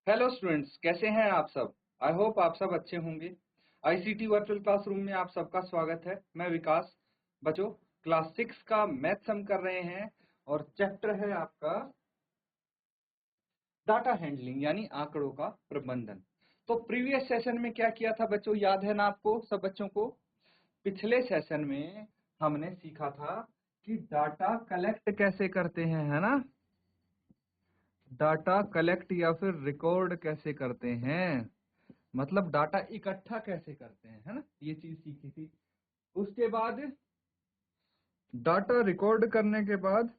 Hello students, कैसे हैं आप सब। आई होप आप सब अच्छे होंगे। आईसीटी वर्चुअल क्लासरूम में आप सबका स्वागत है। मैं विकास। बच्चों, क्लास 6 का मैथ्स हम कर रहे हैं और चैप्टर है आपका डाटा हैंडलिंग यानी आंकड़ों का प्रबंधन। तो प्रीवियस सेशन में क्या किया था बच्चों, याद है ना आपको सब बच्चों को। पिछले सेशन में हमने सीखा था कि डाटा कलेक्ट कैसे करते हैं, है ना। डाटा कलेक्ट या फिर रिकॉर्ड कैसे करते हैं, मतलब डाटा इकट्ठा कैसे करते हैं, है ना, ये चीज सीखी थी। उसके बाद डाटा रिकॉर्ड करने के बाद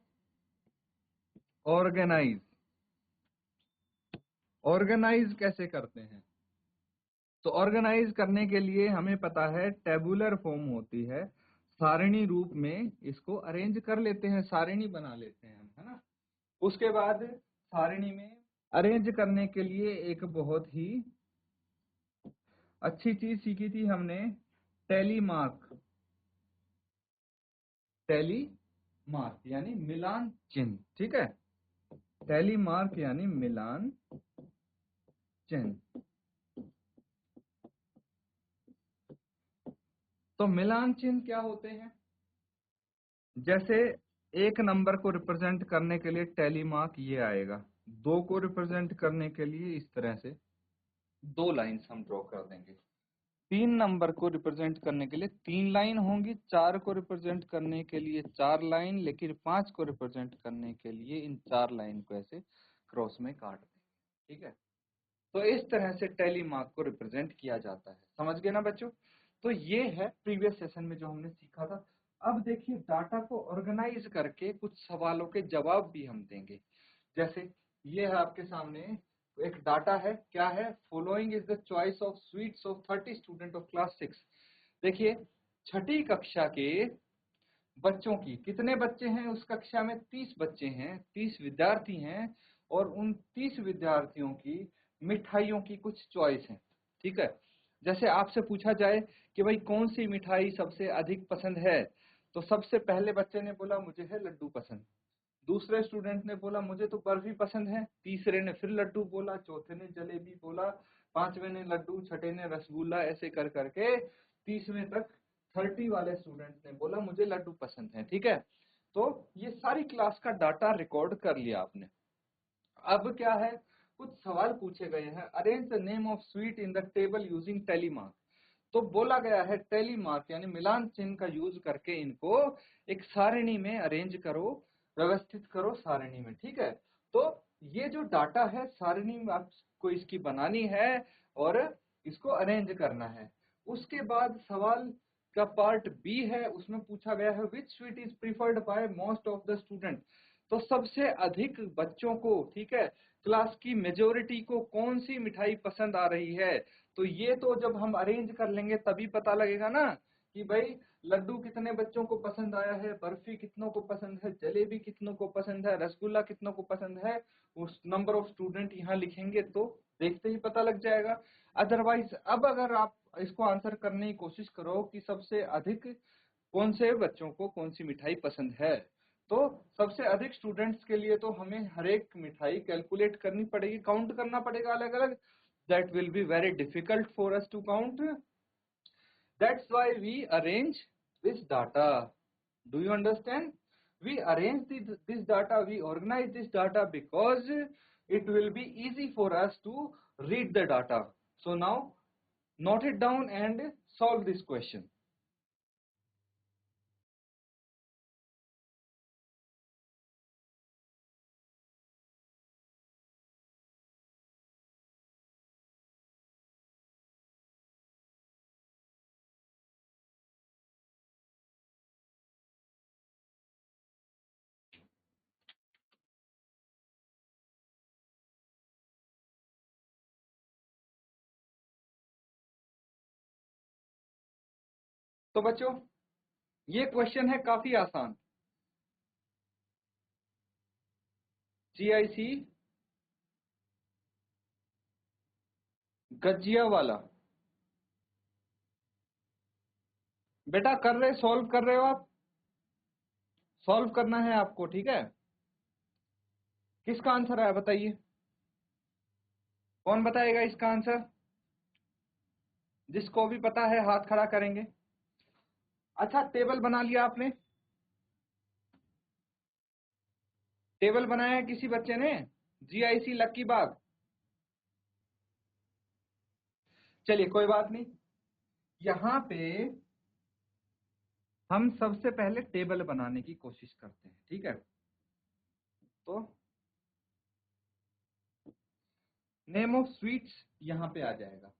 ऑर्गेनाइज ऑर्गेनाइज कैसे करते हैं। तो ऑर्गेनाइज करने के लिए हमें पता है टेबुलर फॉर्म होती है, सारणी रूप में इसको अरेंज कर लेते हैं, सारणी बना लेते हैं हम, है ना। उसके बाद सारणी में अरेंज करने के लिए एक बहुत ही अच्छी चीज सीखी थी हमने, टैली मार्क। टैली मार्क यानी मिलान चिन्ह, ठीक है। टैली मार्क यानी मिलान चिन्ह। तो मिलान चिन्ह क्या होते हैं, जैसे एक नंबर को रिप्रेजेंट करने के लिए टैली मार्क ये आएगा, दो को रिप्रेजेंट करने के लिए इस तरह से दो लाइंस हम ड्रॉ कर देंगे, तीन नंबर को रिप्रेजेंट करने के लिए तीन लाइन होंगी, चार को रिप्रेजेंट करने के लिए चार लाइन, लेकिन पांच को रिप्रेजेंट करने के लिए इन चार लाइन को ऐसे क्रॉस में काट देंगे, ठीक है। तो इस तरह से टैली मार्क को रिप्रेजेंट किया जाता है, समझ गए ना बच्चों। तो ये है प्रीवियस सेशन में जो हमने सीखा था। अब देखिए, डाटा को ऑर्गेनाइज करके कुछ सवालों के जवाब भी हम देंगे। जैसे ये है आपके सामने एक डाटा है, क्या है, following is the choice of sweets of 30 student of class 6। देखिए, छठी कक्षा के बच्चों की, कितने बच्चे हैं उस कक्षा में, 30 बच्चे हैं, 30 विद्यार्थी हैं, और उन 30 विद्यार्थियों की मिठाइयों की कुछ चॉइस है, ठीक है। जैसे आपसे पूछा जाए कि भाई कौन सी मिठाई सबसे अधिक पसंद है, तो सबसे पहले बच्चे ने बोला मुझे है लड्डू पसंद, दूसरे स्टूडेंट ने बोला मुझे तो बर्फी पसंद है, तीसरे ने फिर लड्डू बोला, चौथे ने जलेबी बोला, पांचवे ने लड्डू, छठे ने रसगुल्ला, ऐसे कर करके 30वें तक 30 वाले स्टूडेंट ने बोला मुझे लड्डू पसंद है, ठीक है। तो ये सारी क्लास का डाटा रिकॉर्ड कर लिया आपने। अब क्या है, कुछ सवाल पूछे गए हैं, arrange the name of sweet in the table using tally mark. तो बोला गया है टैली मार्क यानी मिलान चिन्ह का यूज करके इनको एक सारणी में अरेंज करो, व्यवस्थित करो सारणी में, ठीक है। तो ये जो डाटा है सारणी में आपको इसकी बनानी है और इसको अरेंज करना है। उसके बाद सवाल का पार्ट बी है, उसमें पूछा गया है which sweet is preferred by most of the student. तो सबसे अधिक बच्चों को, ठीक है, क्लास की मेजोरिटी को कौन सी मिठाई पसंद आ रही है। तो ये तो जब हम अरेंज कर लेंगे तभी पता लगेगा ना कि भाई लड्डू कितने बच्चों को पसंद आया है, बर्फी कितनों को पसंद है, जलेबी कितनों को पसंद है, रसगुल्ला कितनों को पसंद है। उस नंबर ऑफ स्टूडेंट यहाँ लिखेंगे तो देखते ही पता लग जाएगा। अदरवाइज अब अगर आप इसको आंसर करने की कोशिश करो कि सबसे अधिक कौन से बच्चों को कौन सी मिठाई पसंद है, तो सबसे अधिक स्टूडेंट्स के लिए तो हमें हर एक मिठाई कैलकुलेट करनी पड़ेगी, काउंट करना पड़ेगा अलग अलग। That will be very difficult for us to count. That's why we arrange this data. Do you understand? We arrange this data, we organize this data because it will be easy for us to read the data. So now note it down and solve this question. तो बच्चों, ये question है काफी आसान। GIC Gajiya वाला। बेटा कर रहे, सॉल्व कर रहे हो आप, सॉल्व करना है आपको, ठीक है। किसका आंसर आया बताइए। कौन बताएगा इसका आंसर? जिसको भी पता है हाथ खड़ा करेंगे। अच्छा, टेबल बना लिया आपने? टेबल बनाया है किसी बच्चे ने? GIC लक्की बाग। चलिए कोई बात नहीं, यहाँ पे हम सबसे पहले टेबल बनाने की कोशिश करते हैं, ठीक है? तो नेम ऑफ स्वीट्स यहाँ पे आ जाएगा,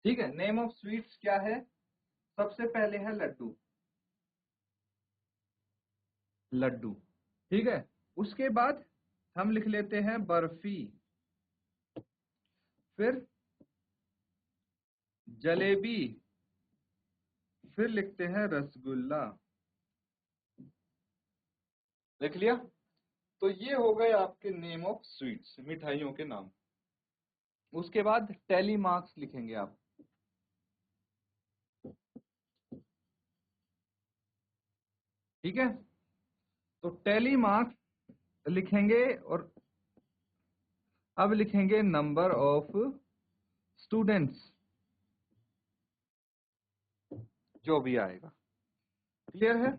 ठीक है? नेम ऑफ स्वीट्स क्या है? सबसे पहले है लड्डू, लड्डू, ठीक है? उसके बाद हम लिख लेते हैं बर्फी, फिर जलेबी, फिर लिखते हैं रसगुल्ला। लिख लिया? तो ये हो गए आपके नेम ऑफ स्वीट्स, मिठाइयों के नाम। उसके बाद टैली मार्क्स लिखेंगे आप, ठीक है? तो टैली मार्क्स लिखेंगे और अब लिखेंगे नंबर ऑफ स्टूडेंट्स, जो भी आएगा। क्लियर है?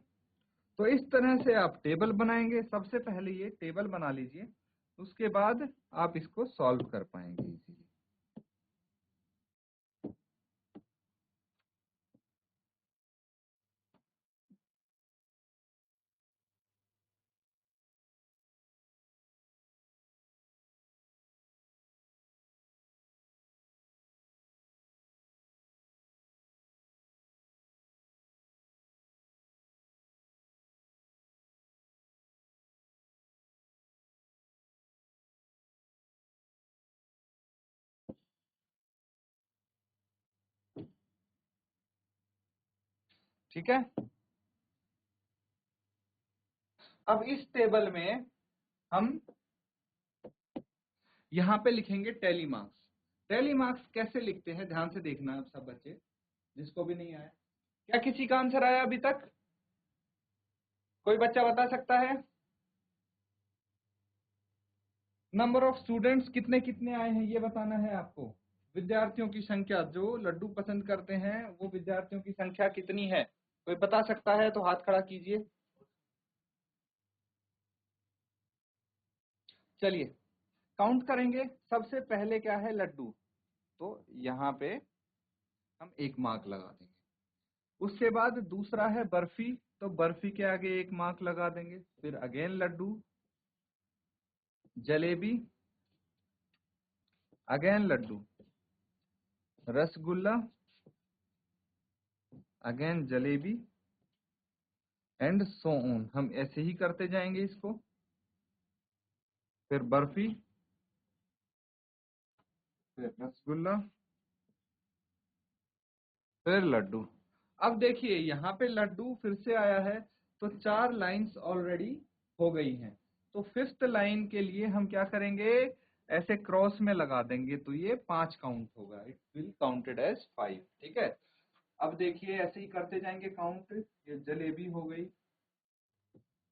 तो इस तरह से आप टेबल बनाएंगे। सबसे पहले ये टेबल बना लीजिए, उसके बाद आप इसको सॉल्व कर पाएंगे इजीली। ठीक है? अब इस टेबल में हम यहाँ पे लिखेंगे टैली मार्क्स। टैली मार्क्स कैसे लिखते हैं, ध्यान से देखना आप सब बच्चे, जिसको भी नहीं आया। क्या किसी का आंसर आया अभी तक? कोई बच्चा बता सकता है? नंबर ऑफ स्टूडेंट्स कितने कितने आए हैं ये बताना है आपको। विद्यार्थियों की संख्या, जो लड्डू पसंद करते हैं वो विद्यार्थियों की संख्या कितनी है? कोई बता सकता है तो हाथ खड़ा कीजिए। चलिए काउंट करेंगे। सबसे पहले क्या है? लड्डू। तो यहाँ पे हम 1 मार्क लगा देंगे। उसके बाद दूसरा है बर्फी, तो बर्फी के आगे 1 मार्क लगा देंगे। फिर again laddu, jalebi, again laddu, rasgulla, again jalebi, and so on. हम ऐसे ही करते जाएंगे इसको। फिर बर्फी, फिर रसगुल्ला, फिर लड्डू। अब देखिए यहाँ पे लड्डू फिर से आया है, तो 4 लाइंस ऑलरेडी हो गई हैं। तो 5th लाइन के लिए हम क्या करेंगे? ऐसे क्रॉस में लगा देंगे, तो ये 5 काउंट होगा। इट विल काउंटेड एज 5, ठीक है? अब देखिए ऐसे ही करते जाएंगे काउंट। ये जलेबी हो गई,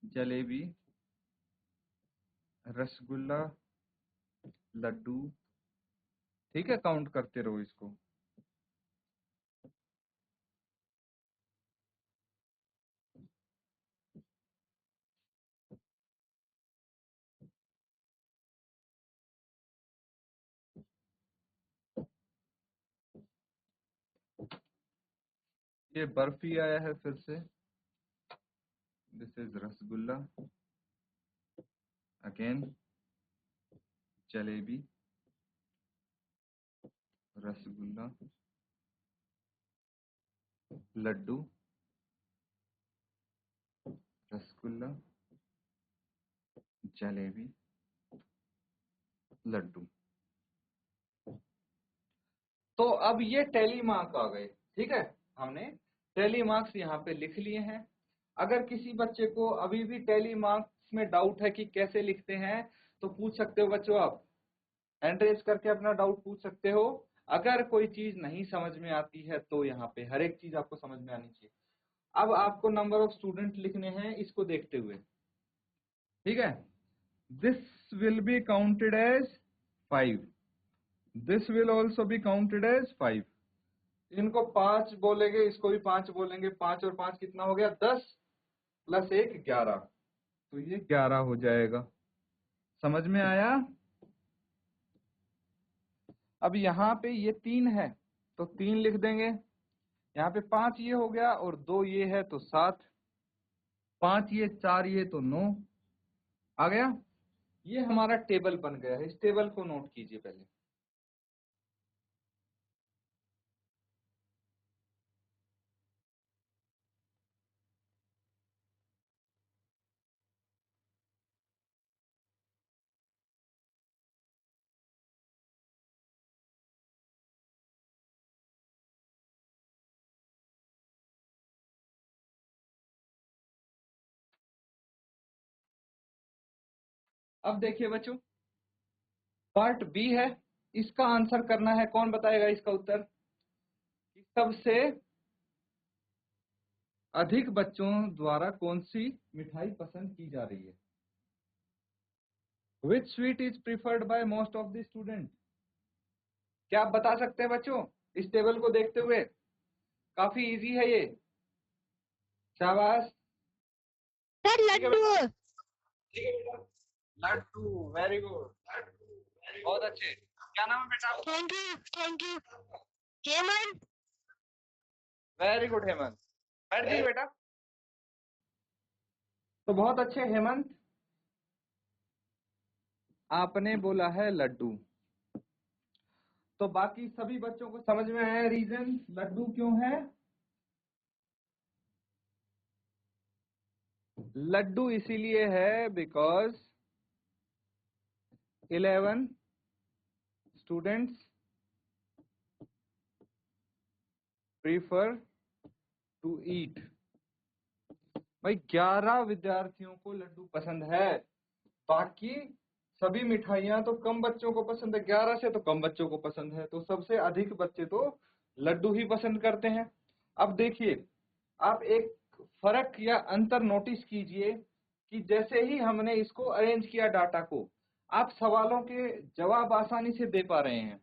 जलेबी, रसगुल्ला, लड्डू, ठीक है? काउंट करते रहो इसको। ये बर्फी आया है फिर से, this is rasgulla, again jalebi, rasgulla, laddu, rasgulla, jalebi, laddu. तो अब ये टैली मार्क आ गए, ठीक है? हमने टैली मार्क्स यहाँ पे लिख लिए हैं। अगर किसी बच्चे को अभी भी टैली मार्क्स में डाउट है कि कैसे लिखते हैं, तो पूछ सकते हो बच्चों, आप हैंड रेज करके अपना डाउट पूछ सकते हो। अगर कोई चीज नहीं समझ में आती है तो यहाँ पे हर एक चीज आपको समझ में आनी चाहिए। अब आपको नंबर ऑफ स्टूडेंट लिखने हैं इसको देखते हुए, ठीक है? This will be counted as 5, this will also be counted as 5। इनको 5 बोलेंगे, इसको भी 5 बोलेंगे। 5 और 5 कितना हो गया? 10 प्लस 1 11। तो ये 11 हो जाएगा। समझ में आया? अब यहाँ पे ये 3 है तो 3 लिख देंगे। यहाँ पे 5 ये हो गया और 2 ये है तो 7। 5 ये, 4 ये तो 9 आ गया। ये हमारा टेबल बन गया है। इस टेबल को नोट कीजिए पहले। अब देखिए बच्चों, पार्ट बी है। इसका आंसर करना है। कौन बताएगा इसका उत्तर? सबसे अधिक बच्चों द्वारा कौन सी मिठाई पसंद की जा रही है? Which sweet is preferred by most of the student? क्या आप बता सकते हैं बच्चों इस टेबल को देखते हुए? काफी इजी है ये। शाबाश। सर ठीक है लड्डू। बेटा, ठीक है बेटा। Laddu, very good. बहुत अच्छे। क्या नाम है बेटा? Thank you thank you. Hemant. Very good Hemant. बैठ जाइए बेटा। तो बहुत अच्छे हेमंत, आपने बोला है लड्डू। तो बाकी सभी बच्चों को समझ में आया रीजन लड्डू क्यों है? लड्डू इसीलिए है because 11 students prefer to eat. भाई 11 विद्यार्थियों को लड्डू पसंद है। बाकी सभी मिठाइयां तो कम बच्चों को पसंद है। 11 से तो कम बच्चों को पसंद है, तो सबसे अधिक बच्चे तो लड्डू ही पसंद करते हैं। अब देखिए, आप एक फर्क या अंतर नोटिस कीजिए कि जैसे ही हमने इसको अरेंज किया डाटा को, आप सवालों के जवाब आसानी से दे पा रहे हैं।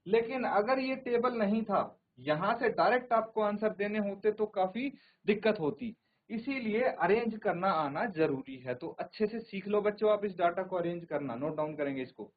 लेकिन अगर ये टेबल नहीं था, यहाँ से डायरेक्ट आपको आंसर देने होते तो काफी दिक्कत होती। इसीलिए अरेंज करना आना जरूरी है। तो अच्छे से सीख लो बच्चों, आप इस डाटा को अरेंज करना। नोट डाउन करेंगे इसको।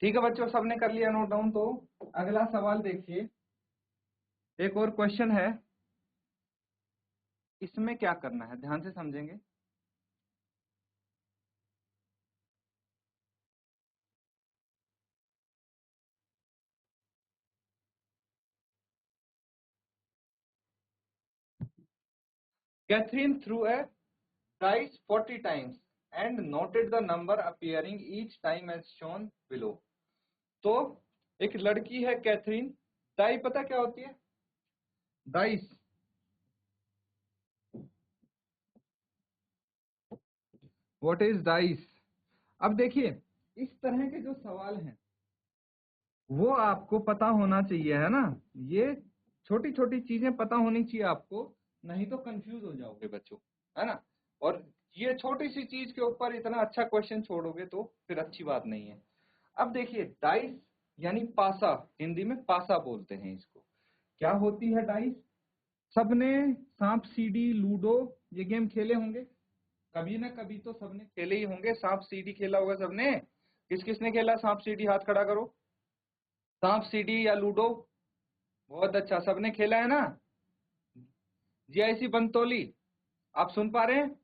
ठीक है बच्चों, सबने कर लिया नोट डाउन? तो अगला सवाल देखिए, एक और क्वेश्चन है। इसमें क्या करना है, ध्यान से समझेंगे। Catherine threw a dice 40 times and noted the number appearing each time as shown below. तो एक लड़की है कैथरीन। डाई पता क्या होती है? डाइस। What is dice? अब देखिए, इस तरह के जो सवाल हैं वो आपको पता होना चाहिए, है ना। ये छोटी छोटी चीजें पता होनी चाहिए आपको, नहीं तो कंफ्यूज हो जाओगे बच्चों, है ना। और ये छोटी सी चीज के ऊपर इतना अच्छा क्वेश्चन छोड़ोगे तो फिर अच्छी बात नहीं है। अब देखिए, डाइस यानी पासा, हिंदी में पासा बोलते हैं इसको। क्या होती है डाइस? सबने सांप सीढ़ी लूडो ये गेम खेले होंगे, कभी ना कभी तो सबने खेले ही होंगे। सांप सीढ़ी खेला होगा सबने। किस किसने खेला सांप सीढ़ी? हाथ खड़ा करो। सांप सीढ़ी या लूडो? बहुत अच्छा, सबने खेला है ना। जीआईसी बनतोली, आप सुन पा रहे हैं?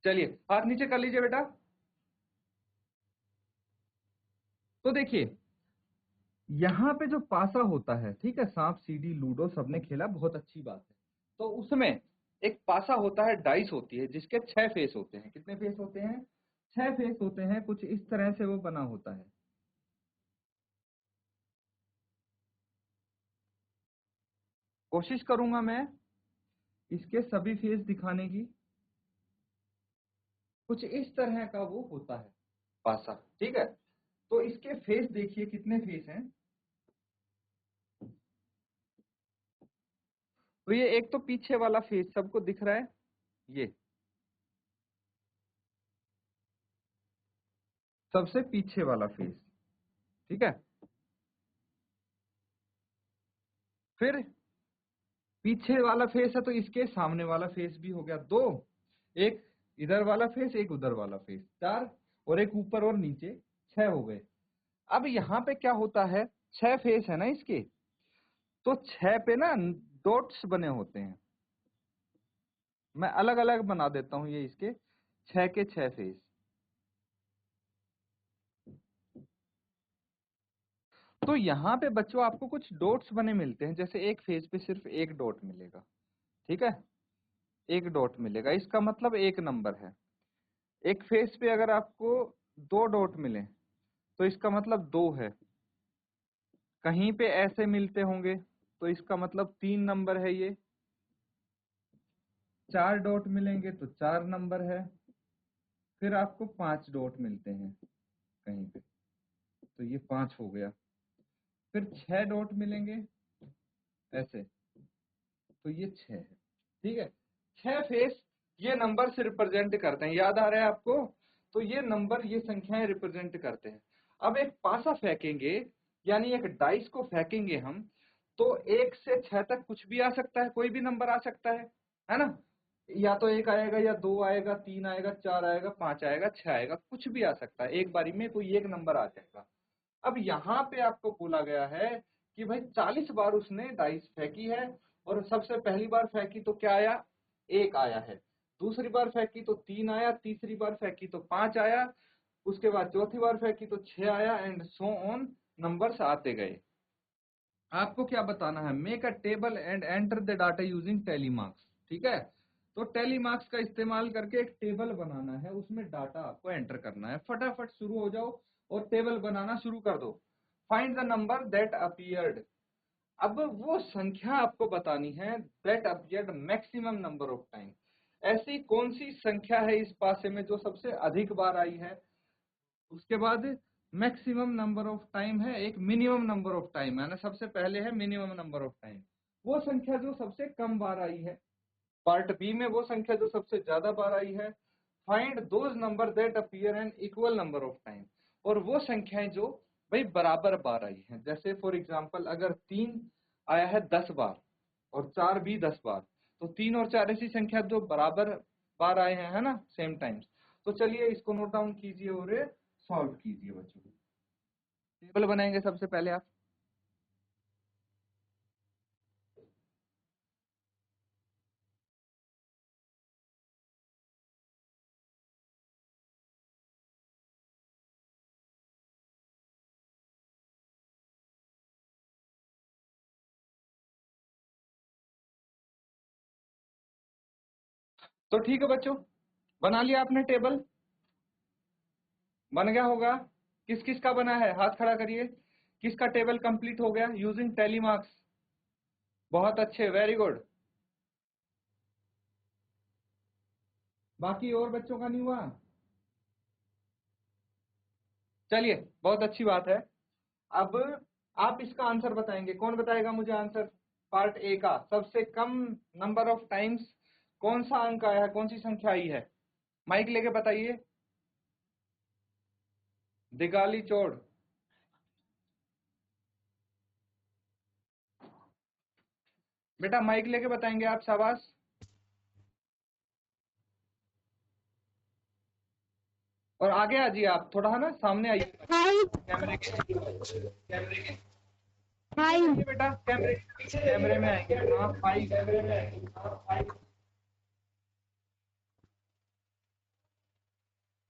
चलिए हाथ नीचे कर लीजिए बेटा। तो देखिए यहाँ पे जो पासा होता है, ठीक है, सांप सीढ़ी लूडो सबने खेला, बहुत अच्छी बात है। तो उसमें एक पासा होता है, डाइस होती है जिसके 6 फेस होते हैं। कितने फेस होते हैं? 6 फेस होते हैं। कुछ इस तरह से वो बना होता है। कोशिश करूंगा मैं इसके सभी फेस दिखाने की। कुछ इस तरह का वो होता है पासा, ठीक है। तो इसके फेस देखिए, कितने फेस हैं। तो ये एक तो पीछे वाला फेस सबको दिख रहा है, ये सबसे पीछे वाला फेस, ठीक है। फिर पीछे वाला फेस है तो इसके सामने वाला फेस भी हो गया दो। एक इधर वाला फेस, एक उधर वाला फेस, 4। और एक ऊपर और नीचे, 6 हो गए। अब यहाँ पे क्या होता है, 6 फेस है ना इसके, तो 6 पे ना डॉट्स बने होते हैं। मैं अलग अलग बना देता हूँ ये इसके 6 के 6 फेस। तो यहाँ पे बच्चों आपको कुछ डॉट्स बने मिलते हैं, जैसे एक फेस पे सिर्फ एक डॉट मिलेगा, ठीक है, एक डॉट मिलेगा, इसका मतलब एक नंबर है। एक फेस पे अगर आपको 2 डॉट मिले तो इसका मतलब 2 है। कहीं पे ऐसे मिलते होंगे तो इसका मतलब 3 नंबर है ये। 4 डॉट मिलेंगे तो 4 नंबर है। फिर आपको 5 डॉट मिलते हैं कहीं पे, तो ये 5 हो गया। फिर 6 डॉट मिलेंगे ऐसे, तो ये 6 है, ठीक है। 6 फेस ये नंबर से रिप्रेजेंट करते हैं, याद आ रहा है आपको? तो ये नंबर, ये संख्याएं रिप्रेजेंट करते हैं। अब एक पासा फेंकेंगे, यानी एक डाइस को फेंकेंगे हम, तो 1 से 6 तक कुछ भी आ सकता है, कोई भी नंबर आ सकता है ना। या तो 1 आएगा, या 2 आएगा, 3 आएगा, 4 आएगा, 5 आएगा, 6 आएगा, कुछ भी आ सकता है। एक बारी में कोई एक नंबर आ जाएगा। अब यहाँ पे आपको बोला गया है कि भाई 40 बार उसने डाइस फेंकी है, और सबसे पहली बार फेंकी तो क्या आया? 1 आया है। दूसरी बार फेंकी तो 3 आया, तीसरी बार फेंकी तो 5 आया, उसके बाद चौथी बार फेंकी तो 6 आया, एंड सो ऑन, नंबर्स आते गए। आपको क्या बताना है? Make a table and enter the data using tally marks, ठीक है। तो टैली मार्क्स का इस्तेमाल करके एक टेबल बनाना है, उसमें डाटा आपको एंटर करना है। फटाफट शुरू हो जाओ और टेबल बनाना शुरू कर दो। Find the number that appeared. अब वो संख्या आपको बतानी है, that appeared maximum number of time. ऐसी कौन सी संख्या है इस पासे में जो सबसे अधिक बार आई है। उसके बाद मैक्सिमम नंबर ऑफ टाइम है, एक मिनिमम नंबर ऑफ टाइम है ना, सबसे पहले है मिनिमम नंबर ऑफ टाइम। वो संख्या जो सबसे कम बार आई है। पार्ट बी में वो संख्या जो सबसे ज्यादा बार आई है। Find those number that appear an equal number of time. और वो संख्याएं जो भाई बराबर बार आई हैं। जैसे फॉर एग्जांपल अगर 3 आया है 10 बार, और 4 भी 10 बार, तो 3 और 4 ऐसी संख्या जो बराबर बार आए हैं, है ना, सेम टाइम्स। तो चलिए इसको नोट डाउन कीजिए और सॉल्व कीजिए बच्चों। टेबल बनाएंगे सबसे पहले आप। तो ठीक है बच्चों, बना लिया आपने टेबल? बन गया होगा। किस किस का बना है, हाथ खड़ा करिए। किसका टेबल कंप्लीट हो गया यूजिंग टैली मार्क्स? बहुत अच्छे, वेरी गुड। बाकी और बच्चों का नहीं हुआ? चलिए बहुत अच्छी बात है। अब आप इसका आंसर बताएंगे, कौन बताएगा मुझे आंसर? पार्ट ए का सबसे कम नंबर ऑफ टाइम्स कौन सा अंक आया है, कौन सी संख्या आई है? माइक लेके बताइए। दिगाली चोड़। बेटा माइक लेके बताएंगे आप, शाबाश। और आगे आ जाइए आप थोड़ा, है ना, सामने आइए Five. कैमरे के। कैमरे के 5. बेटा कैमरे में आएंगे। हाँ 5।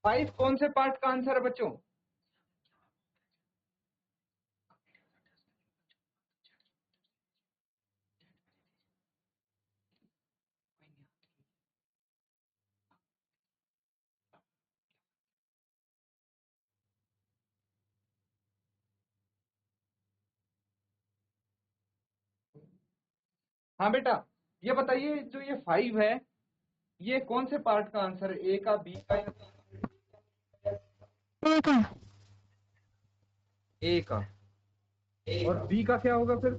5 कौन से पार्ट का आंसर है बच्चों? हाँ बेटा, ये बताइए जो ये 5 है, ये कौन से पार्ट का आंसर है? ए का, बी का, A का. ए का? और बी का क्या होगा फिर?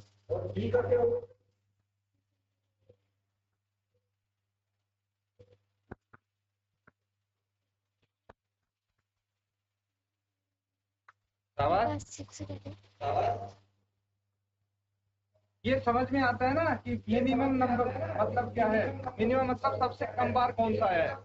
शाबाश। 6. ये समझ में आता है ना कि मिनिमम नंबर मतलब क्या है? मिनिमम मतलब सबसे कम बार कौन सा आया है?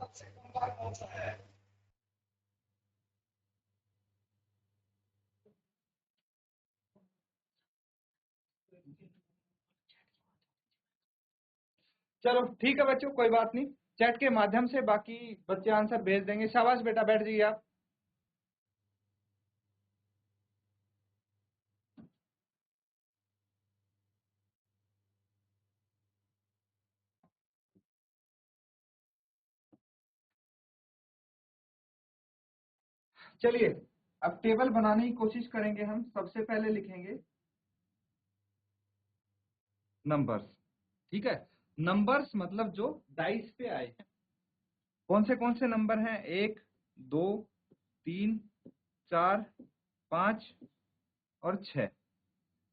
चलो ठीक है बच्चों, कोई बात नहीं, चैट के माध्यम से बाकी बच्चे आंसर भेज देंगे। शाबाश बेटा, बैठ जाइए आप। चलिए अब टेबल बनाने की कोशिश करेंगे। हम सबसे पहले लिखेंगे नंबर्स। ठीक है, नंबर्स मतलब जो डाइस पे आए हैं। कौन से नंबर हैं? 1, 2, 3, 4, 5 और 6।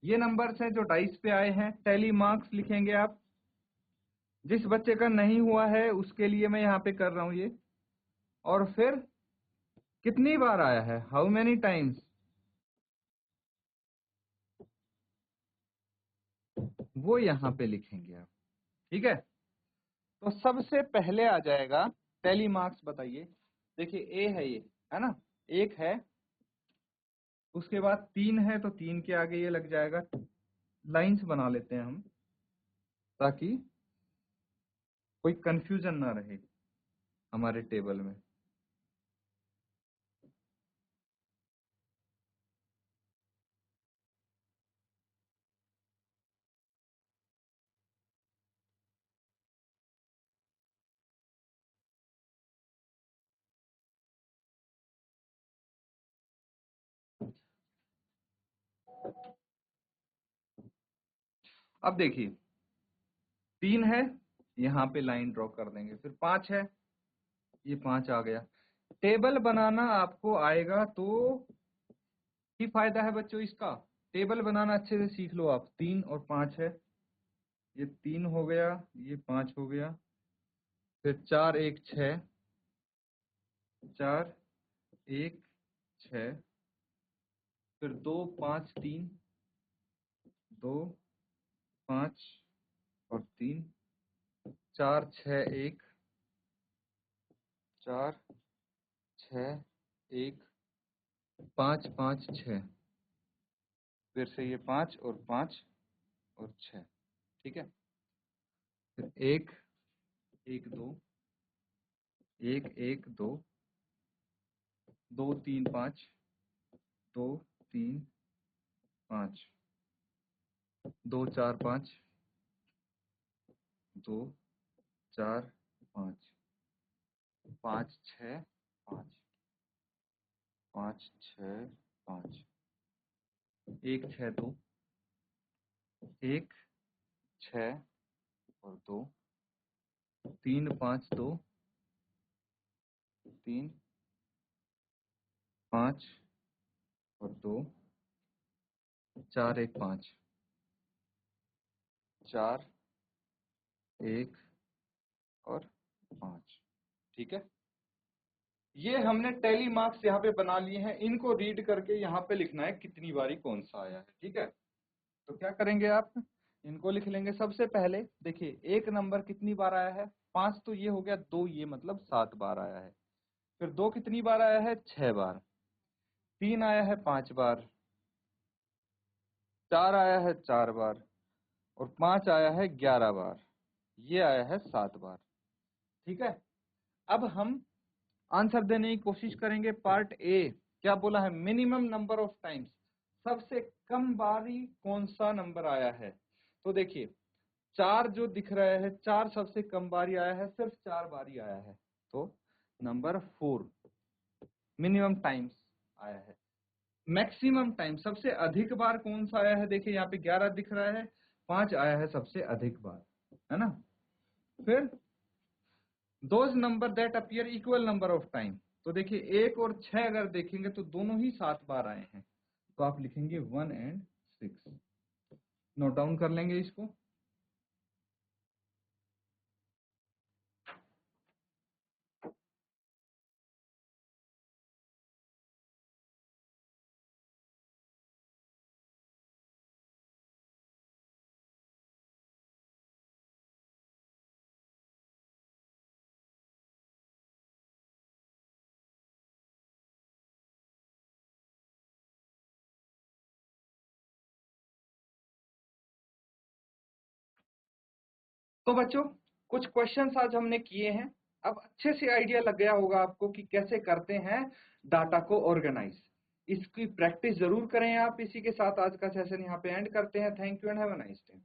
ये नंबर्स हैं जो डाइस पे आए हैं। टैली मार्क्स लिखेंगे आप। जिस बच्चे का नहीं हुआ है उसके लिए मैं यहाँ पे कर रहा हूँ ये। और फिर कितनी बार आया है, हाउ मेनी टाइम्स, वो यहाँ पे लिखेंगे आप। ठीक है, तो सबसे पहले आ जाएगा टैली मार्क्स। बताइए, देखिए ए है, ये है ना, 1 है, उसके बाद 3 है तो 3 के आगे ये लग जाएगा। लाइंस बना लेते हैं हम ताकि कोई कंफ्यूजन ना रहे हमारे टेबल में। अब देखिए 3 है, यहाँ पे लाइन ड्रॉ कर देंगे। फिर 5 है, ये 5 आ गया। टेबल बनाना आपको आएगा तो ही फायदा है बच्चों इसका। टेबल बनाना अच्छे से सीख लो आप। 3 और 5 है, ये 3 हो गया, ये 5 हो गया। फिर 4, 1, 6, 4, 1, 6। फिर 2, 5, 3, 2, 5 और 3, 4, 6, 1, 4, 6, 1, 5, 5, 6। फिर से ये 5 और 5 और 6। ठीक है, फिर 1, 1, 2, 1, 1, 2, 2, 3, 5, 2, 3, 5, 2, 4, 5, 2, 4, 5, 5, 6, 5, 5, 6, 5, 1, 6, 2, 1, 6 और 2, 3, 5, 2, 3, 5 और 2, 4, 1, 5, 4, 1 और 5। ठीक है, ये हमने टैली मार्क्स यहाँ पे बना लिए हैं। इनको रीड करके यहाँ पे लिखना है कितनी बारी कौन सा आया है। ठीक है, तो क्या करेंगे आप, इनको लिख लेंगे। सबसे पहले देखिए एक नंबर कितनी बार आया है? 5 तो ये हो गया, 2 ये मतलब 7 बार आया है। फिर 2 कितनी बार आया है? 6 बार। 3 आया है 5 बार। 4 आया है 4 बार, और 5 आया है 11 बार, ये आया है 7 बार। ठीक है, अब हम आंसर देने की कोशिश करेंगे। पार्ट ए क्या बोला है, मिनिमम नंबर ऑफ टाइम्स, सबसे कम बारी कौन सा नंबर आया है। तो देखिए 4 जो दिख रहा है, 4 सबसे कम बारी आया है, सिर्फ 4 बारी आया है, तो नंबर 4 मिनिमम टाइम्स आया है। मैक्सिमम टाइम सबसे अधिक बार कौन सा आया है, देखिए यहाँ पे 11 दिख रहा है, 5 आया है सबसे अधिक बार, है ना। फिर those number that appear equal number of time, तो देखिए 1 और 6 अगर देखेंगे तो दोनों ही 7 बार आए हैं, तो आप लिखेंगे 1 and 6। नोट डाउन कर लेंगे इसको। तो बच्चों कुछ क्वेश्चंस आज हमने किए हैं, अब अच्छे से आइडिया लग गया होगा आपको कि कैसे करते हैं डाटा को ऑर्गेनाइज। इसकी प्रैक्टिस जरूर करें आप। इसी के साथ आज का सेशन यहाँ पे एंड करते हैं। Thank you and have a nice day.